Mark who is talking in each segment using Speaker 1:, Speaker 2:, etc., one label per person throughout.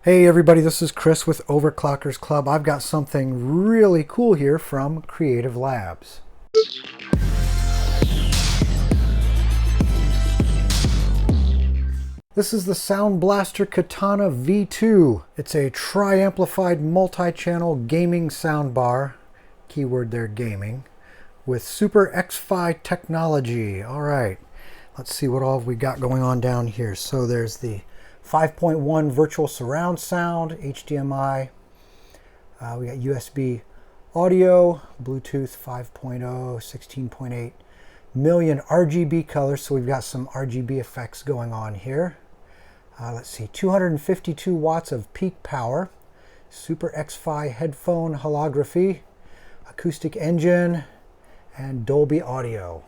Speaker 1: Hey everybody, this is Chris with Overclockersclub. I've got something really cool here from Creative Labs. This is the Sound Blaster Katana V2. It's a tri-amplified multi-channel gaming soundbar, keyword there gaming, with Super X-Fi technology. All right, let's see what all we got going on down here. So there's the 5.1 virtual surround sound, HDMI. We got USB audio, Bluetooth 5.0, 16.8 million RGB colors. So we've got some RGB effects going on here. Let's see, 252 watts of peak power, Super X-Fi headphone holography, acoustic engine, and Dolby audio.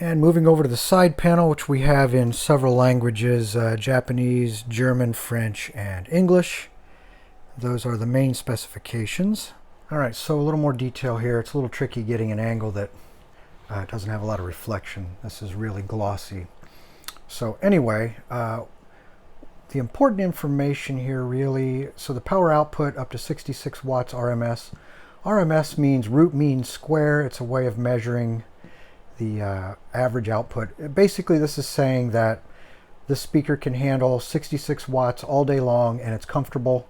Speaker 1: And moving over to the side panel, which we have in several languages, Japanese, German, French, and English. Those are the main specifications. All right, so a little more detail here. It's a little tricky getting an angle that doesn't have a lot of reflection. This is really glossy. So anyway, the important information here really, so the power output up to 66 watts RMS. RMS means root mean square. It's a way of measuring the average output. Basically, this is saying that this speaker can handle 66 watts all day long, and it's comfortable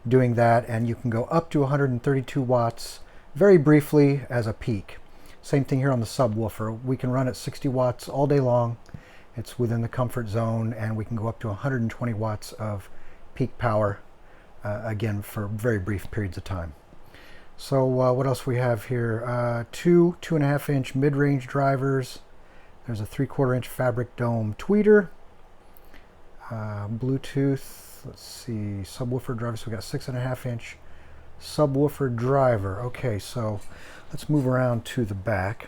Speaker 1: doing that, and you can go up to 132 watts very briefly as a peak. Same thing here on the subwoofer. We can run at 60 watts all day long. It's within the comfort zone, and we can go up to 120 watts of peak power, again, for very brief periods of time. So what else we have here? Two 2.5-inch mid-range drivers. There's a 3/4-inch fabric dome tweeter. Bluetooth, let's see, subwoofer driver. So we got 6.5-inch subwoofer driver. Okay, so let's move around to the back.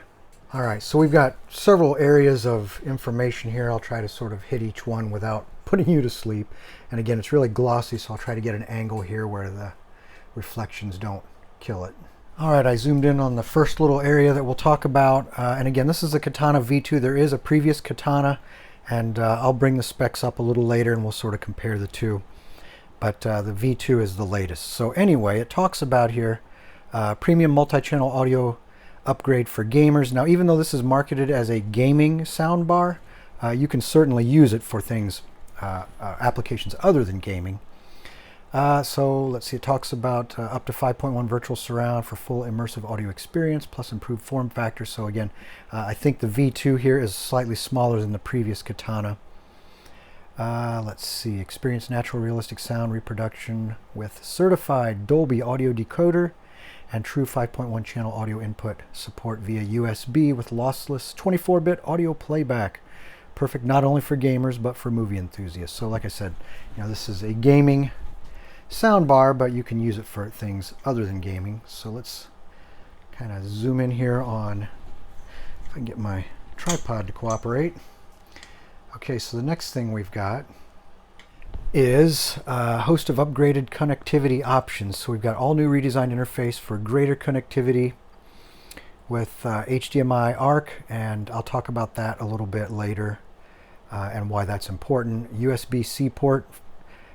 Speaker 1: All right, so we've got several areas of information here. I'll try to sort of hit each one without putting you to sleep. And again, it's really glossy, so I'll try to get an angle here where the reflections don't kill it. All right, I zoomed in on the first little area that we'll talk about. And again, this is the Katana V2. There is a previous Katana, and I'll bring the specs up a little later and we'll sort of compare the two. But the V2 is the latest. So anyway, it talks about here premium multi-channel audio upgrade for gamers. Now, even though this is marketed as a gaming soundbar, you can certainly use it for things, applications other than gaming. So let's see, it talks about up to 5.1 virtual surround for full immersive audio experience, plus improved form factor. So again, I think the V2 here is slightly smaller than the previous Katana. Let's see, experience natural realistic sound reproduction with certified Dolby audio decoder and true 5.1 channel audio input support via USB with lossless 24-bit audio playback. Perfect not only for gamers, but for movie enthusiasts. So like I said, this is a gaming soundbar, but you can use it for things other than gaming. So let's kind of zoom in here on, if I can get my tripod to cooperate. Okay, so the next thing we've got is a host of upgraded connectivity options. So we've got all new redesigned interface for greater connectivity with HDMI ARC, and I'll talk about that a little bit later and why that's important. USB-C port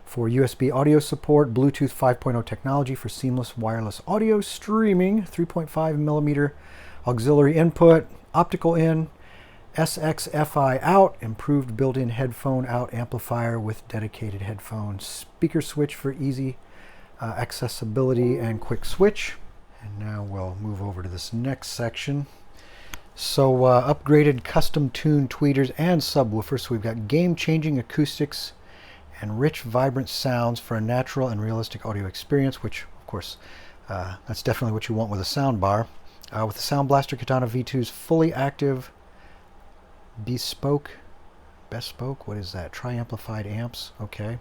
Speaker 1: for USB audio support, Bluetooth 5.0 technology for seamless wireless audio streaming, 3.5 millimeter auxiliary input, Optical-in, SXFI-out, improved built-in headphone out amplifier with dedicated headphone speaker switch for easy accessibility and quick switch. And now we'll move over to this next section. So upgraded custom tuned tweeters and subwoofers. So we've got game-changing acoustics and rich, vibrant sounds for a natural and realistic audio experience, which, of course, that's definitely what you want with a soundbar. With the Sound Blaster Katana V2's fully active, bespoke, what is that? Tri-amplified amps, okay.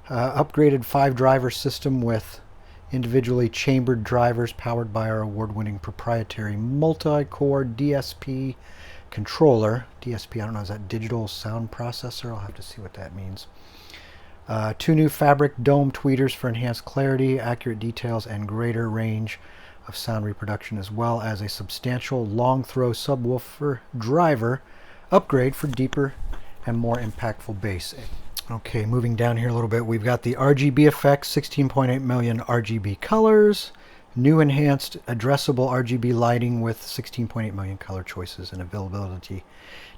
Speaker 1: Upgraded 5-driver system with individually chambered drivers powered by our award-winning proprietary multi-core DSP controller. DSP, I don't know, is that digital sound processor? I'll have to see what that means. 2 new fabric dome tweeters for enhanced clarity, accurate details, and greater range of sound reproduction, as well as a substantial long throw subwoofer driver upgrade for deeper and more impactful bass. Okay, moving down here a little bit, we've got the RGB effects, 16.8 million RGB colors, new enhanced addressable RGB lighting with 16.8 million color choices and availability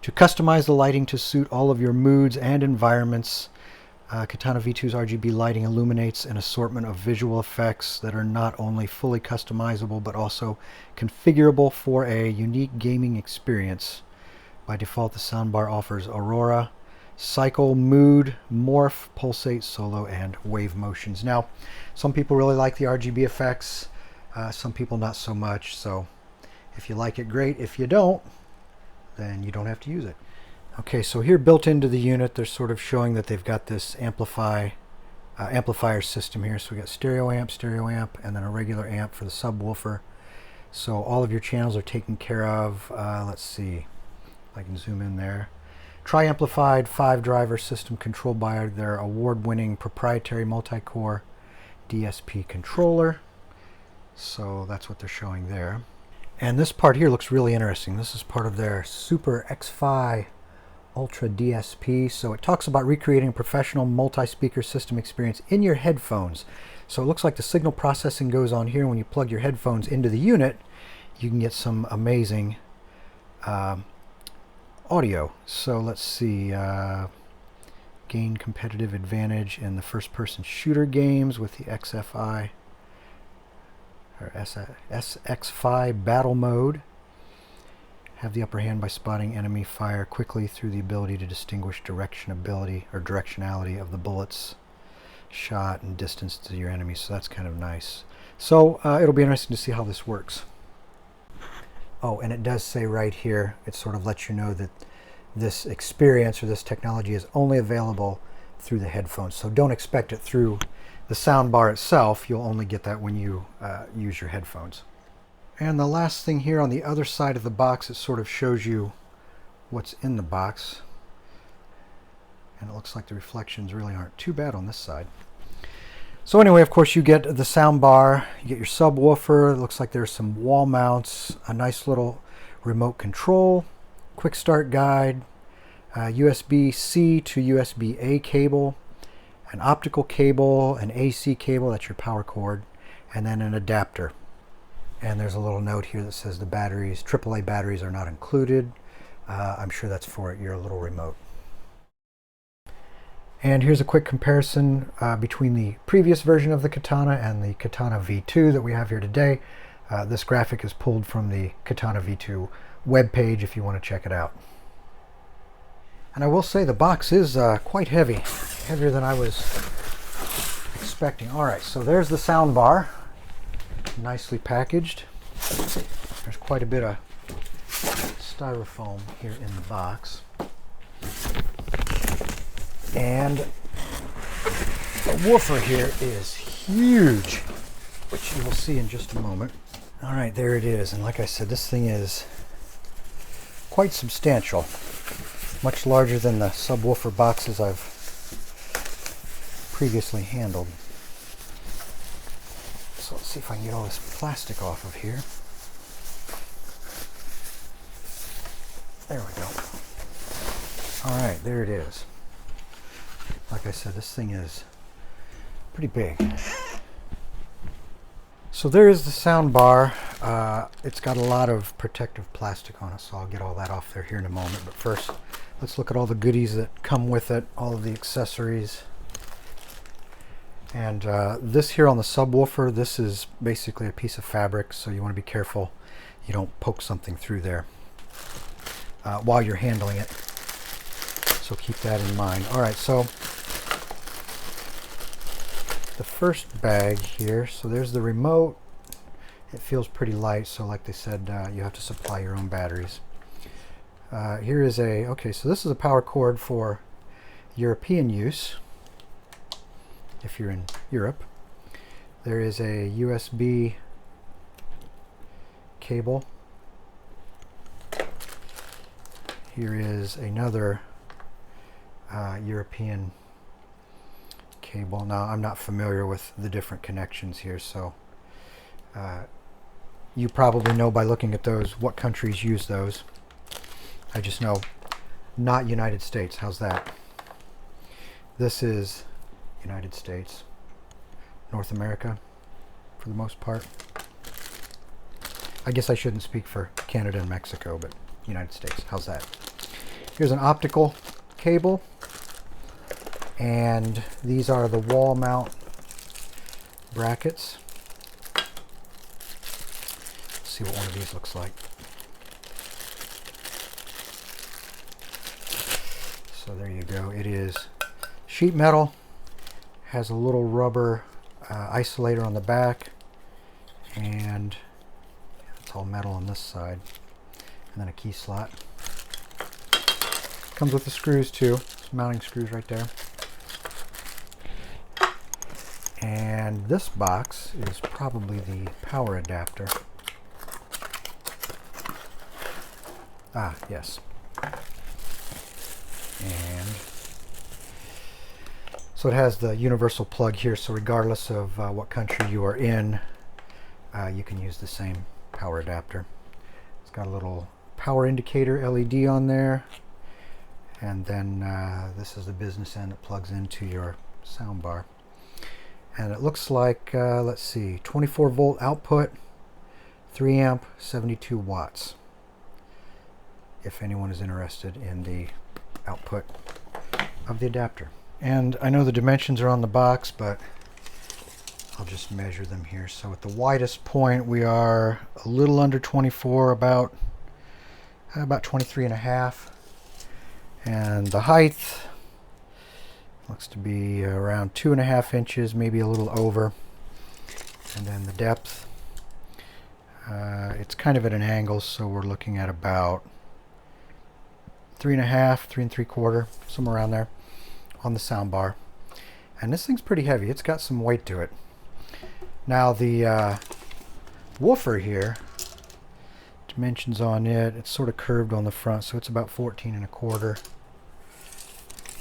Speaker 1: to customize the lighting to suit all of your moods and environments. Katana V2's RGB lighting illuminates an assortment of visual effects that are not only fully customizable but also configurable for a unique gaming experience. By default, the soundbar offers Aurora, Cycle, Mood, Morph, Pulsate, Solo, and Wave motions. Now, some people really like the RGB effects, some people not so much, so if you like it, great. If you don't, then you don't have to use it. Okay, so here built into the unit, they're sort of showing that they've got this amplifier system here. So we got stereo amp, and then a regular amp for the subwoofer. So all of your channels are taken care of. Let's see if I can zoom in there. Tri-amplified 5-driver system controlled by their award-winning proprietary multi-core DSP controller. So that's what they're showing there. And this part here looks really interesting. This is part of their Super X-Fi Ultra DSP. So it talks about recreating a professional multi-speaker system experience in your headphones. So it looks like the signal processing goes on here. When you plug your headphones into the unit, you can get some amazing audio. So let's see, gain competitive advantage in the first-person shooter games with the SXFI battle mode. Have the upper hand by spotting enemy fire quickly through the ability to distinguish directionality of the bullets shot and distance to your enemy. So that's kind of nice. So it'll be interesting to see how this works. Oh, and it does say right here, it sort of lets you know that this experience or this technology is only available through the headphones. So don't expect it through the soundbar itself. You'll only get that when you use your headphones. And the last thing here on the other side of the box, it sort of shows you what's in the box. And it looks like the reflections really aren't too bad on this side. So anyway, of course, you get the sound bar, you get your subwoofer. It looks like there's some wall mounts, a nice little remote control, quick start guide, USB-C to USB-A cable, an optical cable, an AC cable, that's your power cord, and then an adapter. And there's a little note here that says the batteries, AAA batteries, are not included. I'm sure that's for your little remote. And here's a quick comparison between the previous version of the Katana and the Katana V2 that we have here today. This graphic is pulled from the Katana V2 webpage if you want to check it out. And I will say the box is quite heavy, heavier than I was expecting. All right, so there's the sound bar, nicely packaged. There's quite a bit of styrofoam here in the box. And the woofer here is huge, which you will see in just a moment. All right, there it is. And like I said, this thing is quite substantial, much larger than the subwoofer boxes I've previously handled. So let's see if I can get all this plastic off of here. There we go. All right, there it is. Like I said, this thing is pretty big. So there is the sound bar. It's got a lot of protective plastic on it, so I'll get all that off there here in a moment. But first, let's look at all the goodies that come with it, all of the accessories. And this here on the subwoofer, this is basically a piece of fabric, so you want to be careful you don't poke something through there while you're handling it. So keep that in mind. All right, so the first bag here, so there's the remote. It feels pretty light, so like they said, you have to supply your own batteries. Here is okay, so this is a power cord for European use, if you're in Europe. There is a USB cable. Here is another European cable. Now, I'm not familiar with the different connections here, so you probably know by looking at those what countries use those. I just know not United States. How's that? This is United States, North America for the most part. I guess I shouldn't speak for Canada and Mexico, but United States. How's that? Here's an optical cable, and these are the wall mount brackets. Let's see what one of these looks like. So there you go. It is sheet metal, has a little rubber isolator on the back, and it's all metal on this side, and then a key slot. Comes with the screws too, some mounting screws right there. And this box is probably the power adapter. Ah, yes. And so it has the universal plug here, so regardless of what country you are in, you can use the same power adapter. It's got a little power indicator LED on there, and then this is the business end that plugs into your soundbar. And it looks like, let's see, 24 volt output, 3 amp, 72 watts. If anyone is interested in the output of the adapter. And I know the dimensions are on the box, but I'll just measure them here. So at the widest point we are a little under 24, about 23 and a half. And the height looks to be around 2.5 inches, maybe a little over. And then the depth, it's kind of at an angle, so we're looking at about 3.5, 3 3/4, somewhere around there on the soundbar. And this thing's pretty heavy. It's got some weight to it. Now the woofer here, dimensions on it, it's sort of curved on the front, so it's about 14 1/4.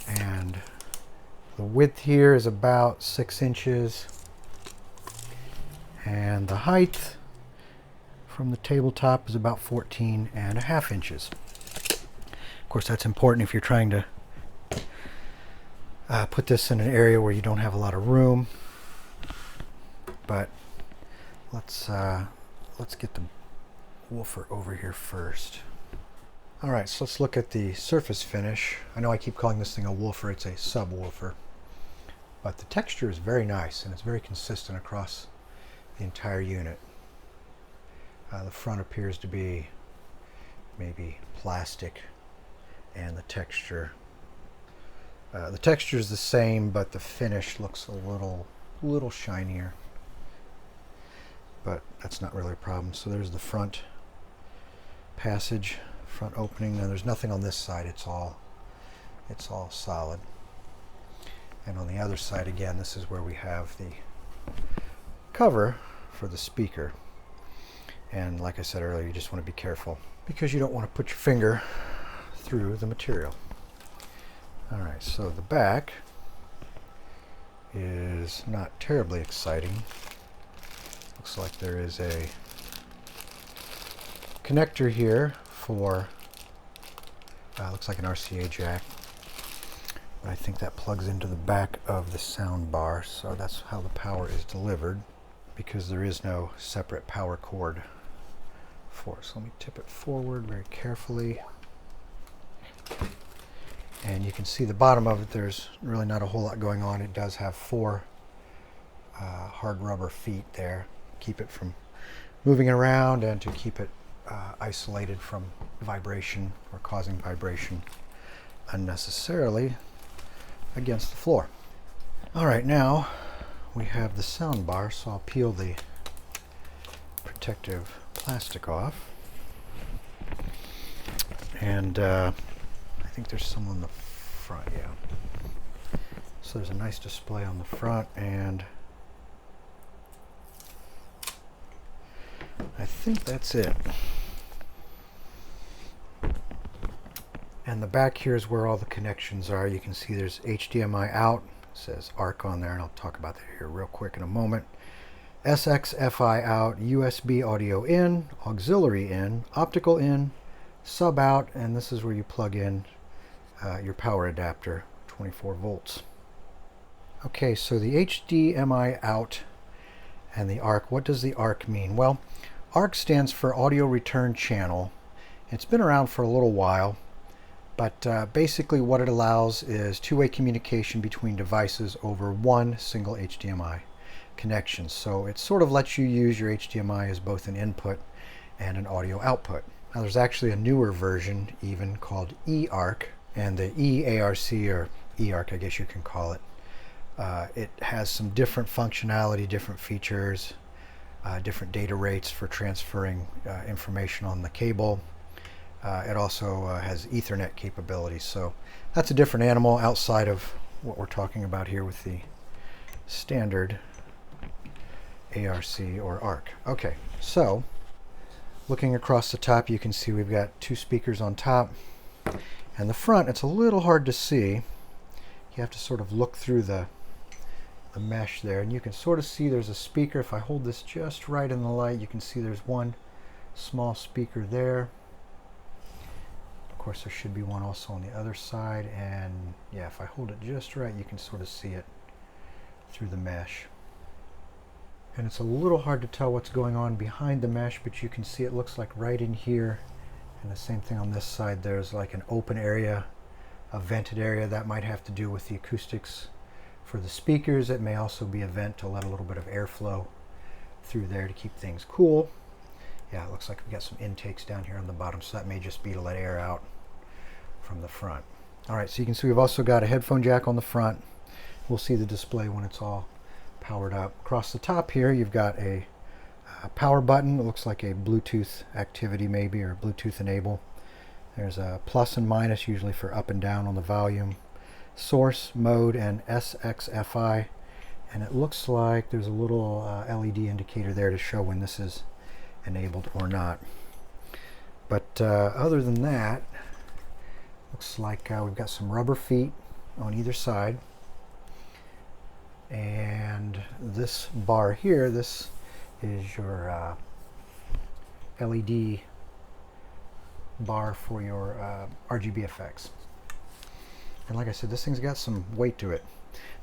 Speaker 1: And the width here is about 6 inches. And the height from the tabletop is about 14.5 inches. Of course, that's important if you're trying to put this in an area where you don't have a lot of room. But let's get the woofer over here first. All right, so let's look at the surface finish. I know I keep calling this thing a woofer. It's a subwoofer, but the texture is very nice and it's very consistent across the entire unit. The front appears to be maybe plastic, and the texture is the same, but the finish looks a little shinier. But that's not really a problem. So there's the front passage, front opening. Now there's nothing on this side. It's all solid. And on the other side, again, this is where we have the cover for the speaker. And like I said earlier, you just want to be careful because you don't want to put your finger through the material. All right, so the back is not terribly exciting. Looks like there is a connector here for, looks like an RCA jack. But I think that plugs into the back of the sound bar, so that's how the power is delivered, because there is no separate power cord for it. So let me tip it forward very carefully. And you can see the bottom of it, there's really not a whole lot going on. It does have 4 hard rubber feet there, keep it from moving around and to keep it isolated from vibration or causing vibration unnecessarily against the floor. All right, now we have the sound bar, so I'll peel the protective plastic off. And I think there's some on the front, yeah. So there's a nice display on the front, and I think that's it. And the back here is where all the connections are. You can see there's HDMI out, it says ARC on there, and I'll talk about that here real quick in a moment. SXFI-out, USB audio in, auxiliary in, optical in, sub out, and this is where you plug in your power adapter, 24 volts. Okay, so the HDMI out and the ARC. What does the ARC mean? Well, ARC stands for Audio Return Channel. It's been around for a little while, but basically what it allows is two-way communication between devices over one single HDMI connection. So it sort of lets you use your HDMI as both an input and an audio output. Now there's actually a newer version even called eARC, and the eARC, or eARC I guess you can call it. It has some different functionality, different features, different data rates for transferring information on the cable. It also has Ethernet capabilities, so that's a different animal outside of what we're talking about here with the standard ARC or ARC. Okay, so looking across the top, you can see we've got two speakers on top, and the front, it's a little hard to see. You have to sort of look through the mesh there, and you can sort of see there's a speaker. If I hold this just right in the light, you can see there's one small speaker there. Of course, there should be one also on the other side, and yeah, if I hold it just right, you can sort of see it through the mesh. And it's a little hard to tell what's going on behind the mesh, but you can see it looks like right in here, and the same thing on this side. There's like an open area, a vented area. That might have to do with the acoustics for the speakers. It may also be a vent to let a little bit of airflow through there to keep things cool. Yeah, it looks like we've got some intakes down here on the bottom, so that may just be to let air out from the front. All right, so you can see we've also got a headphone jack on the front. We'll see the display when it's all powered up. Across the top here, you've got a power button. It looks like a Bluetooth activity maybe, or Bluetooth enable. There's a plus and minus, usually for up and down on the volume. Source, mode, and SXFI. And it looks like there's a little LED indicator there to show when this is enabled or not. But other than that, looks like we've got some rubber feet on either side. And this bar here, this is your LED bar for your RGB effects. And like I said, this thing's got some weight to it.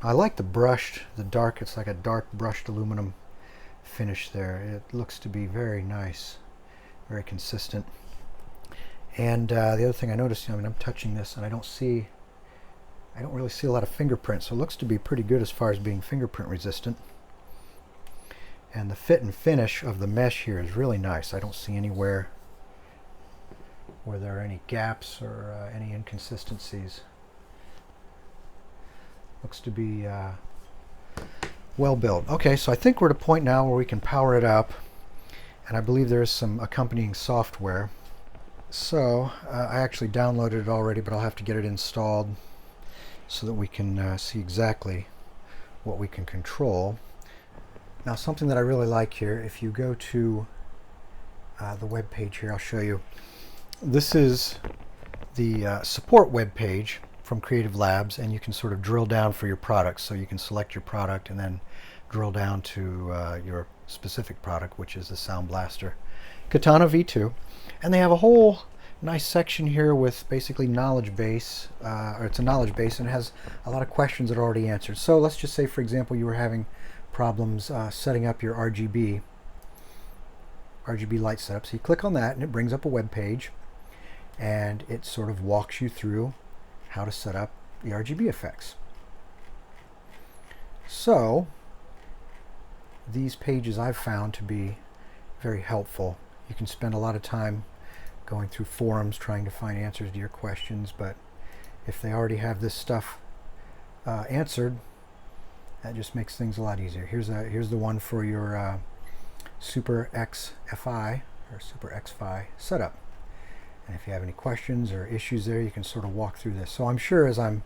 Speaker 1: Now, I like the brushed, the dark, it's like a dark brushed aluminum finish there. It looks to be very nice, very consistent. And the other thing I noticed, I mean, I'm touching this and I don't really see a lot of fingerprints, so it looks to be pretty good as far as being fingerprint resistant. And the fit and finish of the mesh here is really nice. I don't see anywhere where there are any gaps or any inconsistencies. Looks to be well built. Okay, so I think we're at a point now where we can power it up, and I believe there is some accompanying software. So I actually downloaded it already, but I'll have to get it installed so that we can see exactly what we can control. Now, something that I really like here, if you go to the web page here, I'll show you. This is the support web page from Creative Labs, and you can sort of drill down for your product. So you can select your product and then drill down to your specific product, which is the Sound Blaster Katana V2. And they have a whole nice section here with basically knowledge base, or it's a knowledge base, and it has a lot of questions that are already answered. So let's just say, for example, you were having problems setting up your RGB light setup. So you click on that and it brings up a web page, and it sort of walks you through how to set up the RGB effects. So these pages I've found to be very helpful. You can spend a lot of time going through forums trying to find answers to your questions, but if they already have this stuff answered, that just makes things a lot easier. Here's the one for your Super XFI or Super XFI setup. And if you have any questions or issues there, you can sort of walk through this. So I'm sure as I'm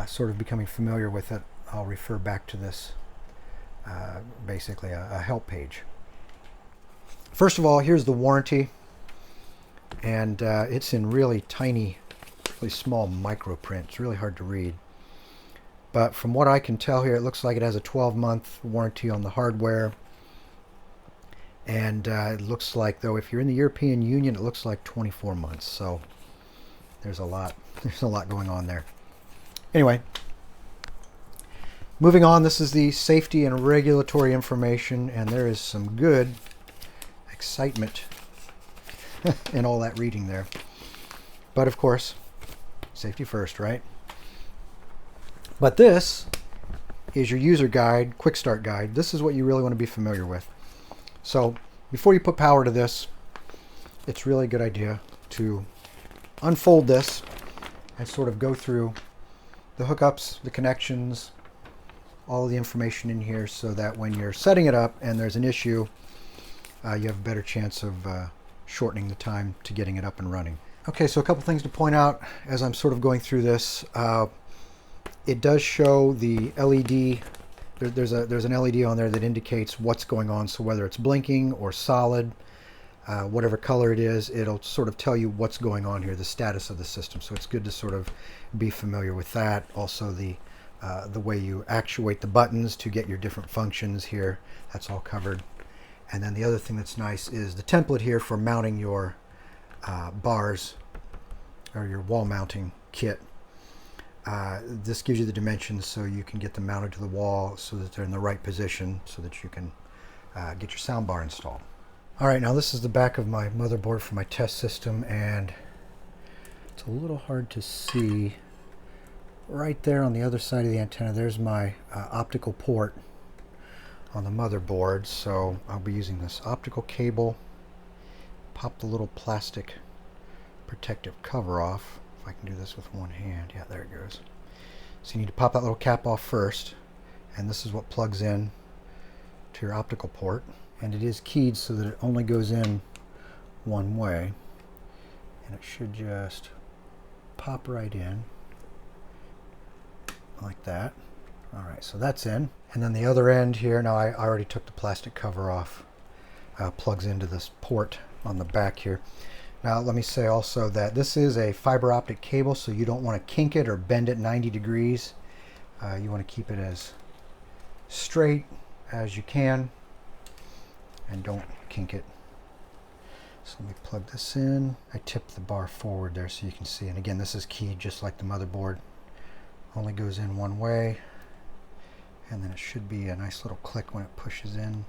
Speaker 1: sort of becoming familiar with it, I'll refer back to this, basically a help page. First of all, here's the warranty, and it's in really tiny, really small micro print. It's really hard to read. But from what I can tell here, it looks like it has a 12-month warranty on the hardware. And it looks like, though, if you're in the European Union, it looks like 24 months. So there's a lot going on there. Anyway, Moving on, this is the safety and regulatory information, and there is some good excitement in all that reading there. But of course, safety first, right? But this is your user guide, quick start guide. This is what you really want to be familiar with. So before you put power to this, it's really a good idea to unfold this and sort of go through the hookups, the connections, all of the information in here, so that when you're setting it up and there's an issue, you have a better chance of shortening the time to getting it up and running. Okay, so a couple things to point out as I'm sort of going through this. It does show the LED. There's an LED on there that indicates what's going on. So whether it's blinking or solid, whatever color it is, it'll sort of tell you what's going on here, the status of the system. So it's good to sort of be familiar with that. Also the way you actuate the buttons to get your different functions here, that's all covered. And then the other thing that's nice is the template here for mounting your bars or your wall mounting kit. This gives you the dimensions so you can get them mounted to the wall so that they're in the right position so that you can get your soundbar installed. Alright, now this is the back of my motherboard for my test system, and it's a little hard to see. Right there on the other side of the antenna, there's my optical port on the motherboard. So I'll be using this optical cable. Pop the little plastic protective cover off. If I can do this with one hand. Yeah, there it goes. So you need to pop that little cap off first, and this is what plugs in to your optical port. And it is keyed so that it only goes in one way, and it should just pop right in like that. Alright, so that's in. And then the other end here, now I already took the plastic cover off, plugs into this port on the back here. Now let me say also that this is a fiber optic cable, so you don't want to kink it or bend it 90 degrees. You want to keep it as straight as you can and don't kink it. So let me plug this in. I tipped the bar forward there so you can see, and again this is keyed just like the motherboard. Only goes in one way, and then it should be a nice little click when it pushes in.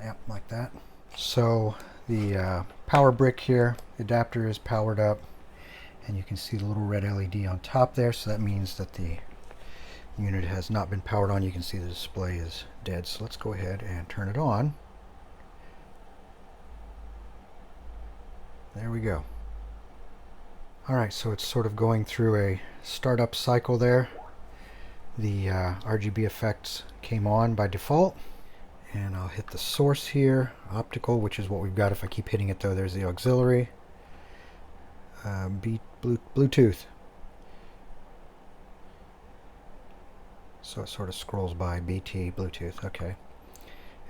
Speaker 1: Yep, like that. So the power brick here, the adapter is powered up, and you can see the little red LED on top there, so that means that the unit has not been powered on. You can see the display is dead, so let's go ahead and turn it on. There we go. Alright, so it's sort of going through a startup cycle there. The RGB effects came on by default. And I'll hit the source here, optical, which is what we've got. If I keep hitting it though, there's the auxiliary. Bluetooth. So it sort of scrolls by BT, Bluetooth, okay.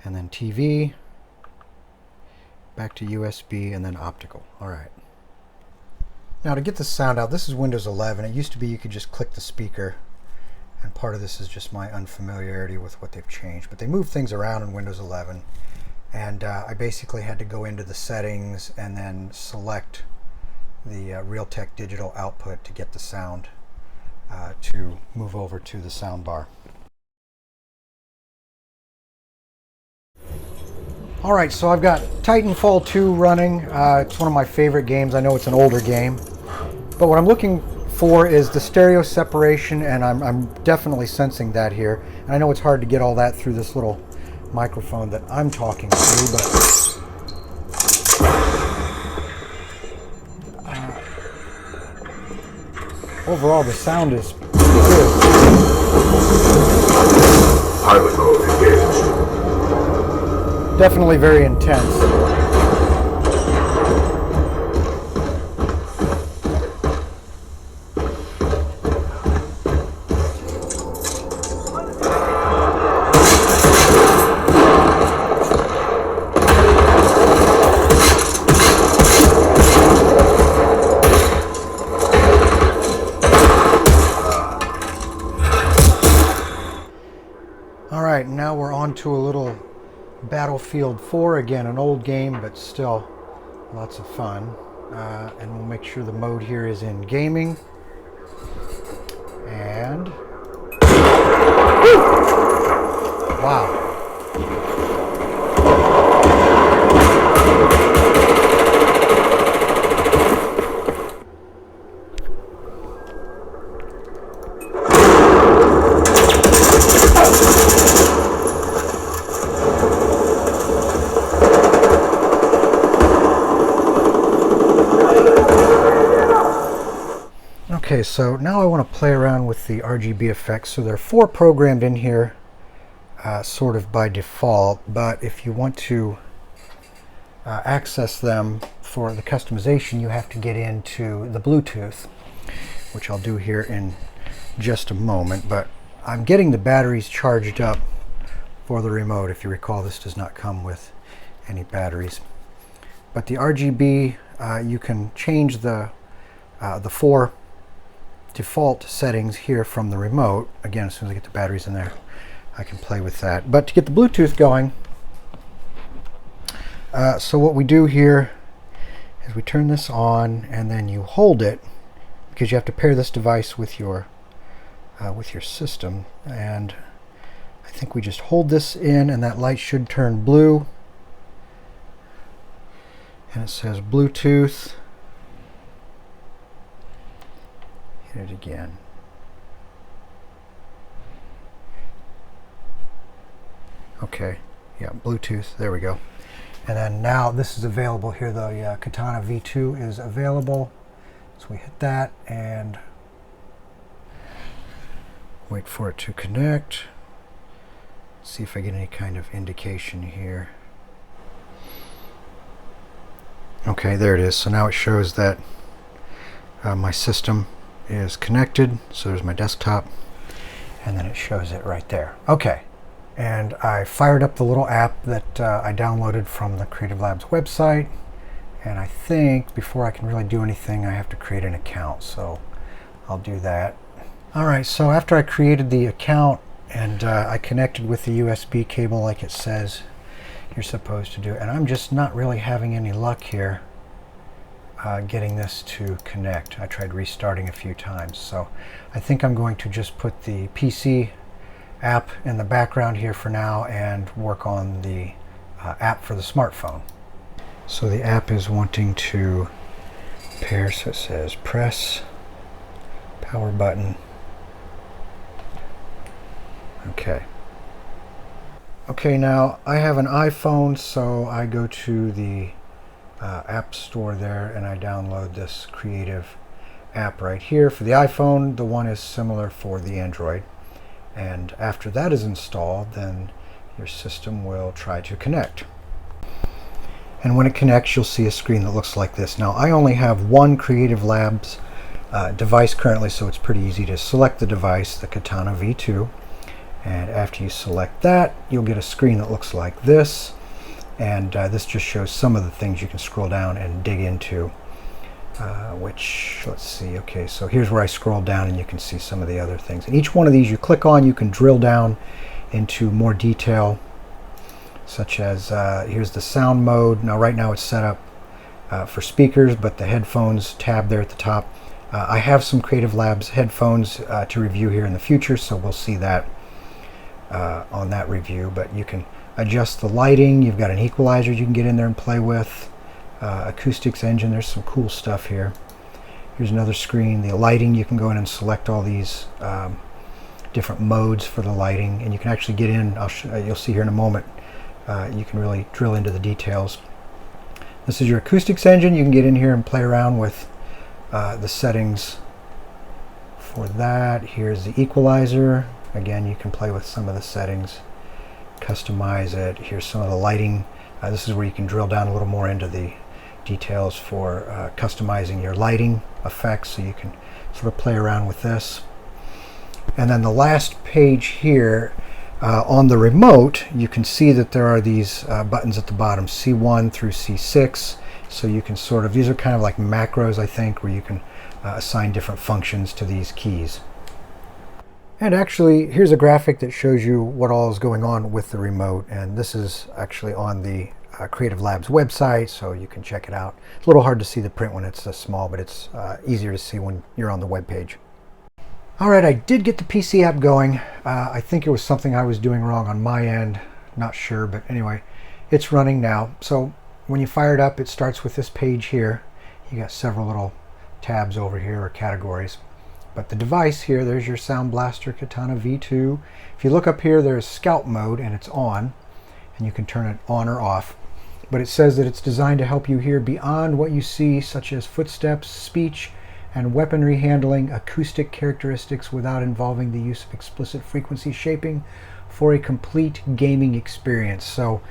Speaker 1: And then TV, back to USB, and then optical. Alright. Now to get the sound out, this is Windows 11. It used to be you could just click the speaker, and part of this is just my unfamiliarity with what they've changed. But they moved things around in Windows 11, and I basically had to go into the settings and then select the Realtek digital output to get the sound to move over to the soundbar. Alright, so I've got Titanfall 2 running. It's one of my favorite games. I know it's an older game, but what I'm looking for is the stereo separation, and I'm definitely sensing that here. And I know it's hard to get all that through this little microphone that I'm talking through, but overall the sound is pretty good.
Speaker 2: Pilot mode engaged.
Speaker 1: Definitely very intense. Alright, now we're on to a little Battlefield 4, again an old game but still lots of fun, and we'll make sure the mode here is in gaming, and Wow. Okay, so now I want to play around with the RGB effects. So there are 4 programmed in here, sort of by default, but if you want to access them for the customization, you have to get into the Bluetooth, which I'll do here in just a moment. But I'm getting the batteries charged up for the remote. If you recall, this does not come with any batteries. But the RGB, you can change the 4 default settings here from the remote. Again, as soon as I get the batteries in there, I can play with that. But to get the Bluetooth going, so what we do here is we turn this on and then you hold it, because you have to pair this device with your system. And I think we just hold this in and that light should turn blue. And it says Bluetooth. Hit it again. Okay, yeah, Bluetooth, there we go. And then now this is available here. The Katana V2 is available. So we hit that and wait for it to connect. See if I get any kind of indication here. Okay, there it is. So now it shows that my system is connected. So there's my desktop, and then it shows it right there. Okay, and I fired up the little app that I downloaded from the Creative Labs website, and I think before I can really do anything I have to create an account, so I'll do that. Alright, so after I created the account and I connected with the USB cable like it says you're supposed to do, and I'm just not really having any luck here getting this to connect. I tried restarting a few times, so I think I'm going to just put the PC app in the background here for now and work on the app for the smartphone. So the app is wanting to pair, so it says press power button. Okay. Okay, now I have an iPhone, so I go to the App Store there and I download this Creative app right here. For the iPhone, the one is similar for the Android. And after that is installed, then your system will try to connect. And when it connects, you'll see a screen that looks like this. Now, I only have one Creative Labs device currently, so it's pretty easy to select the device, the Katana V2. And after you select that, you'll get a screen that looks like this. And this just shows some of the things you can scroll down and dig into, which, let's see, okay, so here's where I scroll down and you can see some of the other things. And each one of these you click on, you can drill down into more detail, such as here's the sound mode. Now right now it's set up for speakers, but the headphones tab there at the top. I have some Creative Labs headphones to review here in the future, so we'll see that on that review. But you can adjust the lighting. You've got an equalizer you can get in there and play with. Acoustics engine, there's some cool stuff here. Here's another screen. The lighting, you can go in and select all these different modes for the lighting, and you can actually get in, you'll see here in a moment, you can really drill into the details. This is your acoustics engine. You can get in here and play around with the settings for that. Here's the equalizer. Again, you can play with some of the settings, customize it. Here's some of the lighting. This is where you can drill down a little more into the details for customizing your lighting effects, so you can sort of play around with this. And then the last page here, on the remote, you can see that there are these buttons at the bottom, C1 through C6. So you can sort of, these are kind of like macros, I think, where you can assign different functions to these keys. And actually, here's a graphic that shows you what all is going on with the remote. And this is actually on the Creative Labs website, so you can check it out. It's a little hard to see the print when it's small, but it's easier to see when you're on the web page. All right, I did get the PC app going. I think it was something I was doing wrong on my end. Not sure, but anyway, it's running now. So when you fire it up, it starts with this page here. You got several little tabs over here, or categories. But the device here, there's your Sound Blaster Katana V2. If you look up here, there's Scout mode, and it's on. And you can turn it on or off. But it says that it's designed to help you hear beyond what you see, such as footsteps, speech, and weaponry handling, acoustic characteristics without involving the use of explicit frequency shaping for a complete gaming experience. So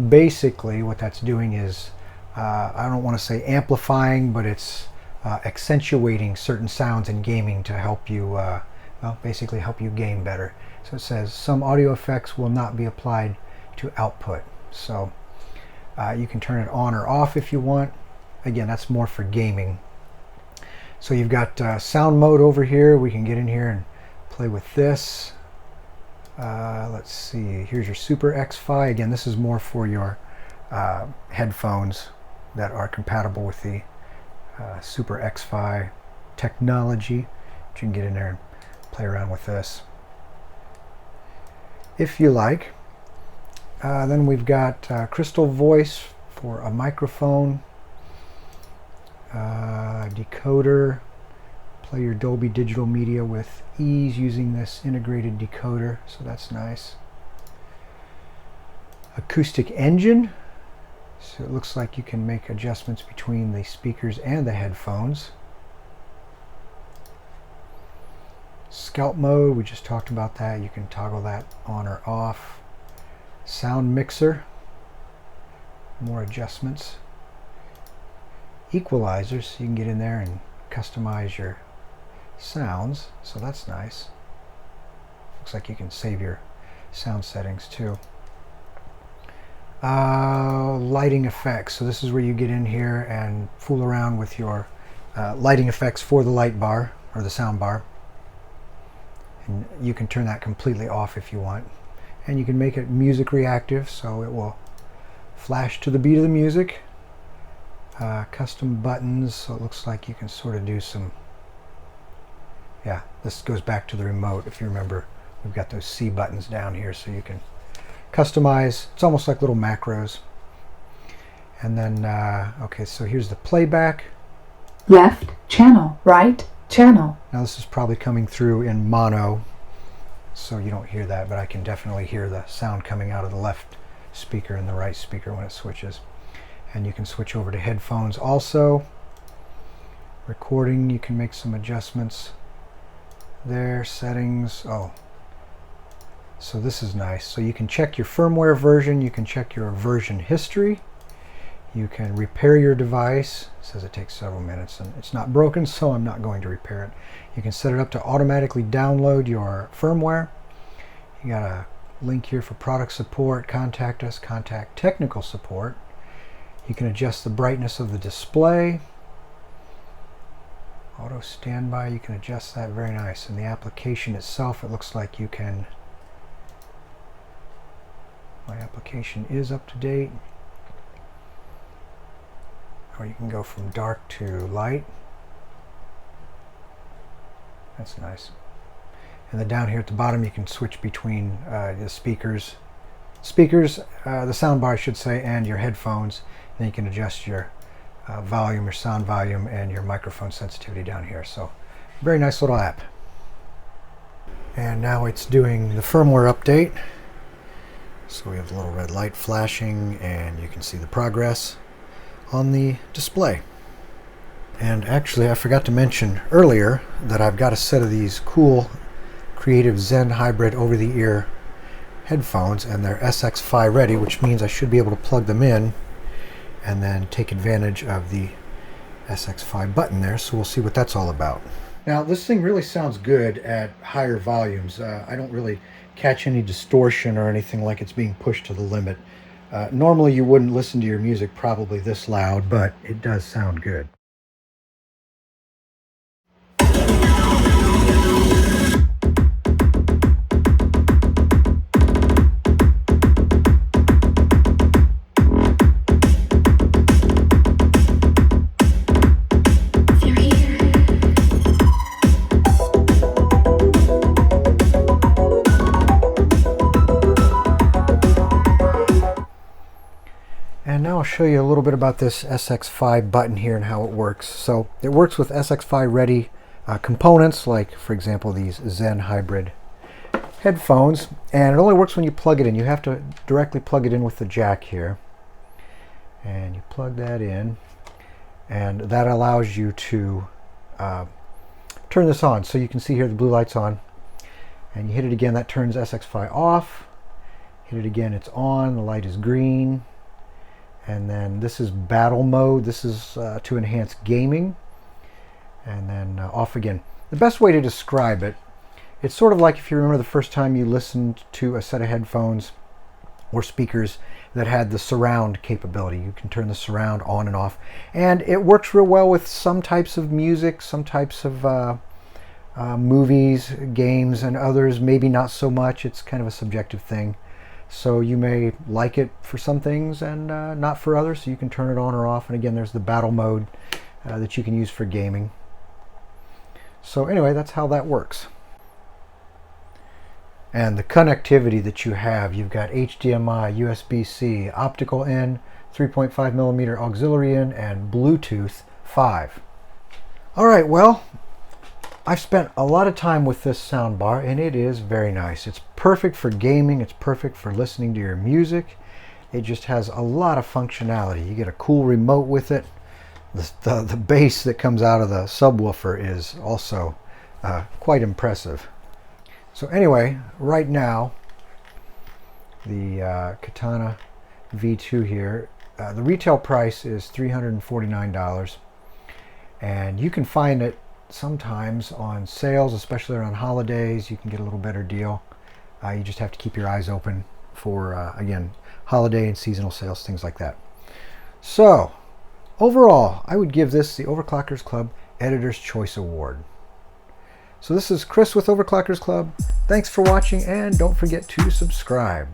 Speaker 1: basically what that's doing is, I don't want to say amplifying, but it's accentuating certain sounds in gaming to help you, well, basically help you game better. So it says some audio effects will not be applied to output. So you can turn it on or off if you want. Again, that's more for gaming. So you've got sound mode over here. We can get in here and play with this. Let's see, here's your Super X-Fi. Again, this is more for your headphones that are compatible with the Super X-Fi technology. But you can get in there and play around with this if you like. Then we've got Crystal Voice for a microphone. Decoder, play your Dolby Digital media with ease using this integrated decoder, so that's nice. Acoustic engine, so it looks like you can make adjustments between the speakers and the headphones. Scout mode, we just talked about that, you can toggle that on or off. Sound mixer, more adjustments. Equalizers, so you can get in there and customize your sounds, so that's nice. Looks like you can save your sound settings too. Lighting effects, so this is where you get in here and fool around with your lighting effects for the light bar or the sound bar, and you can turn that completely off if you want. And you can make it music reactive, so it will flash to the beat of the music. Custom buttons, so it looks like you can sort of do some, yeah, this goes back to the remote. If you remember, we've got those C buttons down here, so you can customize. It's almost like little macros. And then, okay, so here's the playback.
Speaker 3: Left channel, right channel.
Speaker 1: Now this is probably coming through in mono, so you don't hear that, but I can definitely hear the sound coming out of the left speaker and the right speaker when it switches. And you can switch over to headphones also. Recording, you can make some adjustments there. Settings, oh, so this is nice. So you can check your firmware version, you can check your version history, you can repair your device. It says it takes several minutes and it's not broken, so I'm not going to repair it. You can set it up to automatically download your firmware. You got a link here for product support, contact us, contact technical support. You can adjust the brightness of the display. Auto standby, you can adjust that, very nice. And the application itself, it looks like you can, my application is up to date. Or you can go from dark to light. That's nice. And then down here at the bottom you can switch between the speakers, the sound bar I should say, and your headphones. Then you can adjust your volume, your sound volume, and your microphone sensitivity down here. So very nice little app. And now it's doing the firmware update. So we have the little red light flashing, and you can see the progress on the display. And actually, I forgot to mention earlier that I've got a set of these cool Creative Zen hybrid over-the-ear headphones, and they're SXFI ready, which means I should be able to plug them in and then take advantage of the SXFI button there. So we'll see what that's all about. Now this thing really sounds good at higher volumes. I don't really catch any distortion or anything like it's being pushed to the limit. Normally you wouldn't listen to your music probably this loud, but it does sound good. And now I'll show you a little bit about this SXFI button here and how it works. So it works with SXFI ready components, like for example these Zen hybrid headphones, and it only works when you plug it in. You have to directly plug it in with the jack here, and you plug that in, and that allows you to turn this on. So you can see here the blue light's on, and you hit it again, that turns SXFI off. Hit it again, it's on, the light is green. And then this is battle mode. This is to enhance gaming. And then off again. The best way to describe it, it's sort of like if you remember the first time you listened to a set of headphones or speakers that had the surround capability. You can turn the surround on and off. And it works real well with some types of music, some types of movies, games, and others maybe not so much. It's kind of a subjective thing. So you may like it for some things and not for others, so you can turn it on or off. And again, there's the battle mode that you can use for gaming. So anyway, that's how that works. And the connectivity that you have, you've got HDMI, USB-C, Optical-in, 3.5mm auxiliary-in, and Bluetooth 5. All right, well, I've spent a lot of time with this soundbar, and it is very nice. It's perfect for gaming. It's perfect for listening to your music. It just has a lot of functionality. You get a cool remote with it. The bass that comes out of the subwoofer is also quite impressive. So anyway, right now, the Katana V2 here, the retail price is $349, and you can find it sometimes on sales, especially around holidays. You can get a little better deal. You just have to keep your eyes open for, again, holiday and seasonal sales, things like that. So, overall, I would give this the Overclockers Club Editor's Choice Award. So this is Chris with Overclockers Club. Thanks for watching, and don't forget to subscribe.